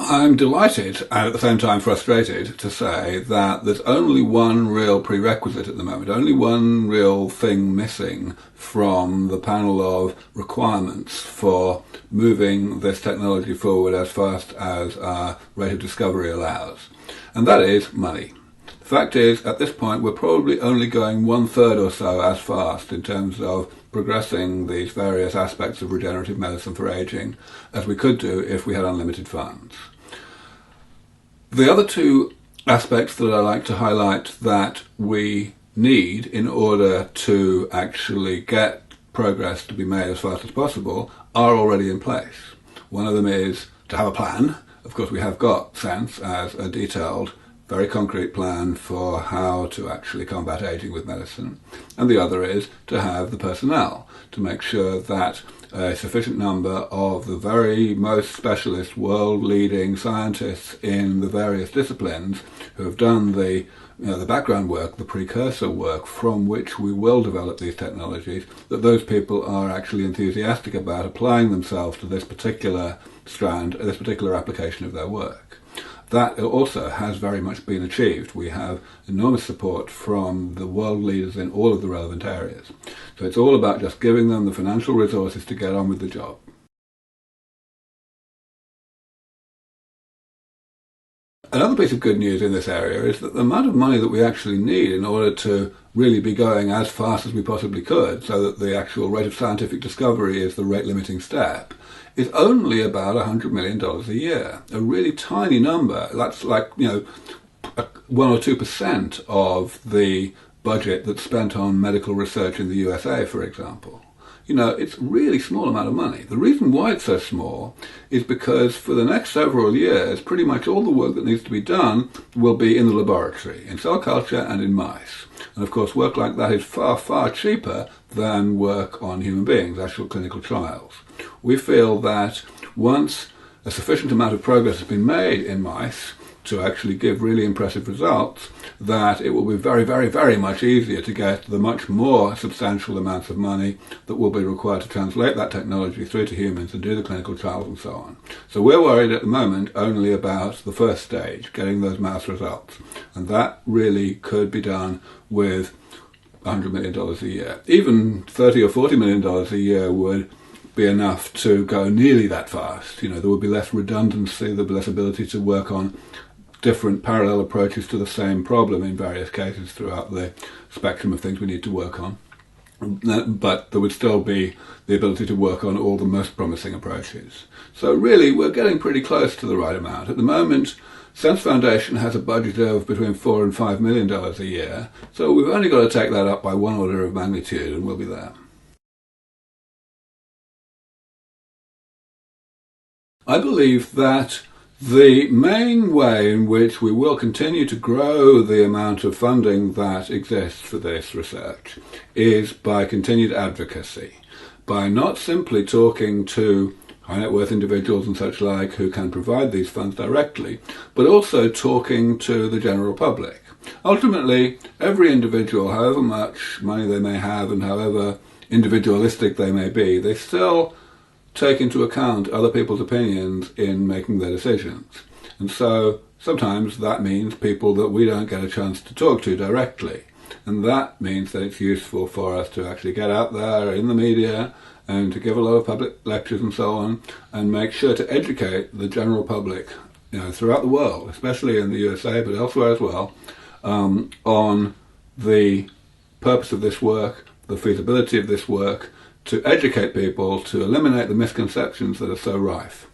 I'm delighted and at the same time frustrated to say that there's only one real prerequisite at the moment, only one real thing missing from the panel of requirements for moving this technology forward as fast as our rate of discovery allows, and that is money. The fact is, at this point, we're probably only going 1/3 or so as fast in terms of progressing these various aspects of regenerative medicine for aging as we could do if we had unlimited funds. The other two aspects that I like to highlight that we need in order to actually get progress to be made as fast as possible are already in place. One of them is to have a plan. Of course, we have got SENS as a detailed, very concrete plan for how to actually combat aging with medicine. And the other is to have the personnel, to make sure that a sufficient number of the very most specialist, world-leading scientists in the various disciplines who have done the background work, the precursor work from which we will develop these technologies, that those people are actually enthusiastic about applying themselves to this particular strand, this particular application of their work. That also has very much been achieved. We have enormous support from the world leaders in all of the relevant areas. So it's all about just giving them the financial resources to get on with the job. Another piece of good news in this area is that the amount of money that we actually need in order to really be going as fast as we possibly could, so that the actual rate of scientific discovery is the rate-limiting step, is only about $100 million a year. A really tiny number. That's like, 1 or 2% of the budget that's spent on medical research in the USA, for example. It's a really small amount of money. The reason why it's so small is because for the next several years, pretty much all the work that needs to be done will be in the laboratory, in cell culture and in mice. And of course, work like that is far, far cheaper than work on human beings, actual clinical trials. We feel that once a sufficient amount of progress has been made in mice to actually give really impressive results, that it will be very, very, very much easier to get the much more substantial amounts of money that will be required to translate that technology through to humans and do the clinical trials and so on. So we're worried at the moment only about the first stage, getting those mouse results. And that really could be done with $100 million a year. Even $30 or $40 million a year would be enough to go nearly that fast. There would be less redundancy, there would be less ability to work on different parallel approaches to the same problem in various cases throughout the spectrum of things we need to work on. But there would still be the ability to work on all the most promising approaches. So really, we're getting pretty close to the right amount. At the moment, SENS Foundation has a budget of between $4 and $5 million a year, so we've only got to take that up by one order of magnitude and we'll be there. I believe that the main way in which we will continue to grow the amount of funding that exists for this research is by continued advocacy, by not simply talking to high net worth individuals and such like who can provide these funds directly, but also talking to the general public. Ultimately, every individual, however much money they may have and however individualistic they may be, they still take into account other people's opinions in making their decisions. And so sometimes that means people that we don't get a chance to talk to directly. And that means that it's useful for us to actually get out there in the media and to give a lot of public lectures and so on, and make sure to educate the general public, throughout the world, especially in the USA, but elsewhere as well, on the purpose of this work, the feasibility of this work, to educate people, to eliminate the misconceptions that are so rife.